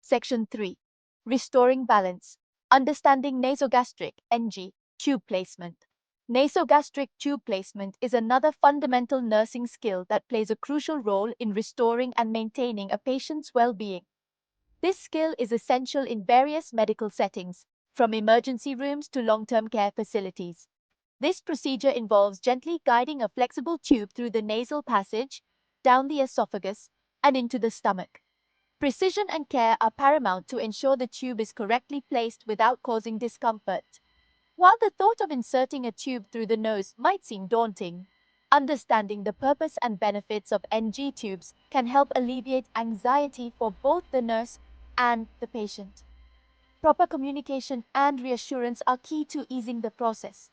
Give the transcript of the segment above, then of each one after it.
Section 3. Restoring balance. Understanding nasogastric (NG) tube placement. Nasogastric tube placement is another fundamental nursing skill that plays a crucial role in restoring and maintaining a patient's well-being. This skill is essential in various medical settings, from emergency rooms to long-term care facilities. This procedure involves gently guiding a flexible tube through the nasal passage, down the esophagus, and into the stomach. Precision and care are paramount to ensure the tube is correctly placed without causing discomfort. While the thought of inserting a tube through the nose might seem daunting, understanding the purpose and benefits of NG tubes can help alleviate anxiety for both the nurse and the patient. Proper communication and reassurance are key to easing the process.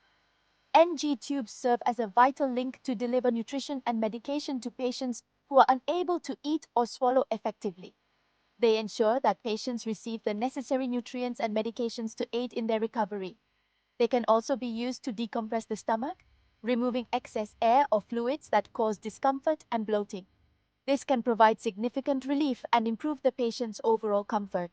NG tubes serve as a vital link to deliver nutrition and medication to patients who are unable to eat or swallow effectively. They ensure that patients receive the necessary nutrients and medications to aid in their recovery. They can also be used to decompress the stomach, removing excess air or fluids that cause discomfort and bloating. This can provide significant relief and improve the patient's overall comfort.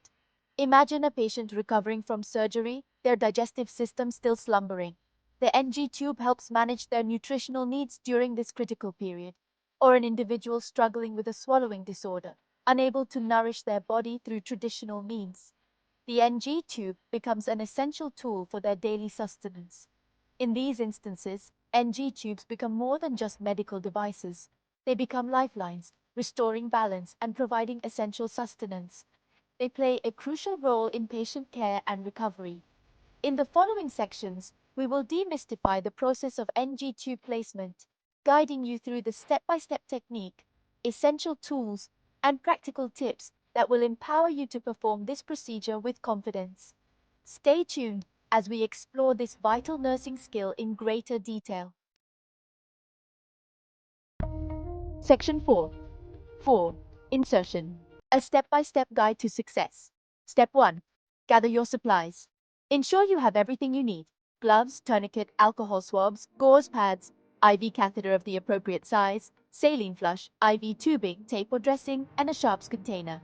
Imagine a patient recovering from surgery, their digestive system still slumbering. The NG tube helps manage their nutritional needs during this critical period. Or an individual struggling with a swallowing disorder, unable to nourish their body through traditional means. The NG tube becomes an essential tool for their daily sustenance. In these instances, NG tubes become more than just medical devices. They become lifelines, restoring balance and providing essential sustenance. They play a crucial role in patient care and recovery. In the following sections, we will demystify the process of NG tube placement, guiding you through the step-by-step technique, essential tools, and practical tips that will empower you to perform this procedure with confidence. Stay tuned as we explore this vital nursing skill in greater detail. Section 4. 4. Insertion. A step-by-step guide to success. Step 1. Gather your supplies. Ensure you have everything you need: gloves, tourniquet, alcohol swabs, gauze pads, IV catheter of the appropriate size, saline flush, IV tubing, tape or dressing, and a sharps container.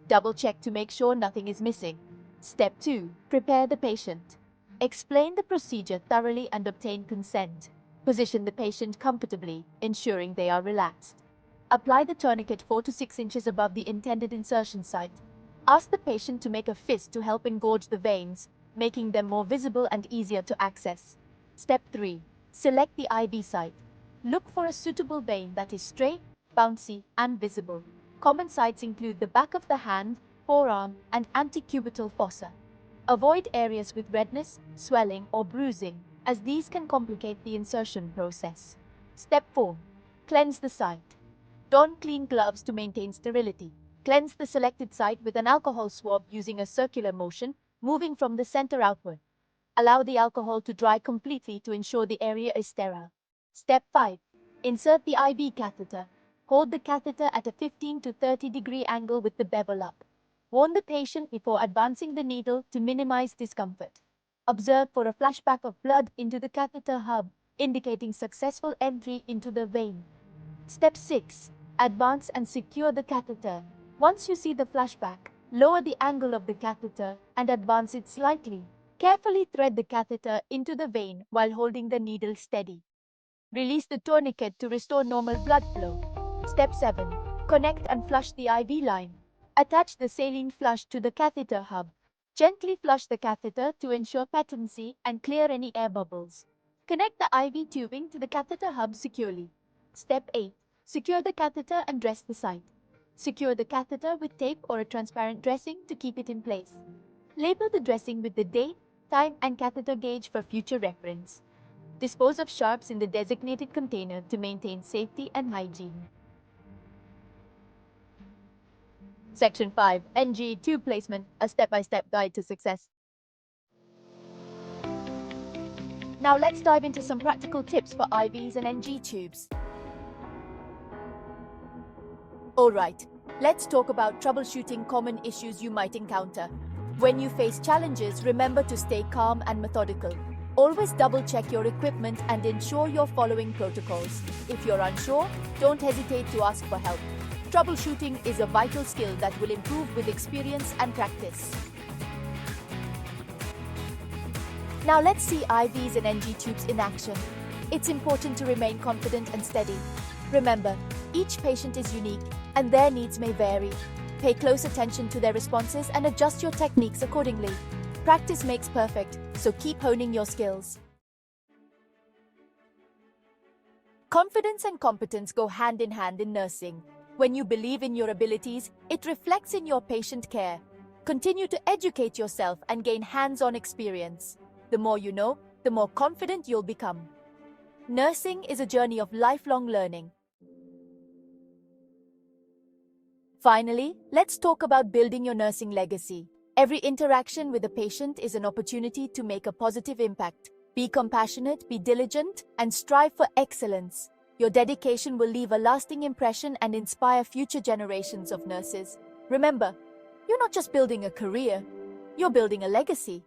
Double check to make sure nothing is missing. Step 2. Prepare the patient. Explain the procedure thoroughly and obtain consent. Position the patient comfortably, ensuring they are relaxed. Apply the tourniquet 4 to 6 inches above the intended insertion site. Ask the patient to make a fist to help engorge the veins, making them more visible and easier to access. Step 3. Select the IV site. Look for a suitable vein that is straight, bouncy, and visible. Common sites include the back of the hand, forearm, and antecubital fossa. Avoid areas with redness, swelling, or bruising, as these can complicate the insertion process. Step 4. Cleanse the site. Don clean gloves to maintain sterility. Cleanse the selected site with an alcohol swab using a circular motion, moving from the center outward. Allow the alcohol to dry completely to ensure the area is sterile. Step 5. Insert the IV catheter. Hold the catheter at a 15 to 30 degree angle with the bevel up. Warn the patient before advancing the needle to minimize discomfort. Observe for a flashback of blood into the catheter hub, indicating successful entry into the vein. Step 6. Advance and secure the catheter. Once you see the flashback, lower the angle of the catheter and advance it slightly. Carefully thread the catheter into the vein while holding the needle steady. Release the tourniquet to restore normal blood flow. Step 7. Connect and flush the IV line. Attach the saline flush to the catheter hub. Gently flush the catheter to ensure patency and clear any air bubbles. Connect the IV tubing to the catheter hub securely. Step 8. Secure the catheter and dress the site. Secure the catheter with tape or a transparent dressing to keep it in place. Label the dressing with the date, time, and catheter gauge for future reference. Dispose of sharps in the designated container to maintain safety and hygiene. Section 5. NG tube placement, a step-by-step guide to success. Now let's dive into some practical tips for IVs and NG tubes. Alright, let's talk about troubleshooting common issues you might encounter. When you face challenges, remember to stay calm and methodical. Always double-check your equipment and ensure you're following protocols. If you're unsure, don't hesitate to ask for help. Troubleshooting is a vital skill that will improve with experience and practice. Now let's see IVs and NG tubes in action. It's important to remain confident and steady. Remember, each patient is unique and their needs may vary. Pay close attention to their responses and adjust your techniques accordingly. Practice makes perfect, so keep honing your skills. Confidence and competence go hand in hand in nursing. When you believe in your abilities, it reflects in your patient care. Continue to educate yourself and gain hands-on experience. The more you know, the more confident you'll become. Nursing is a journey of lifelong learning. Finally, let's talk about building your nursing legacy. Every interaction with a patient is an opportunity to make a positive impact. Be compassionate, be diligent, and strive for excellence. Your dedication will leave a lasting impression and inspire future generations of nurses. Remember, you're not just building a career, you're building a legacy.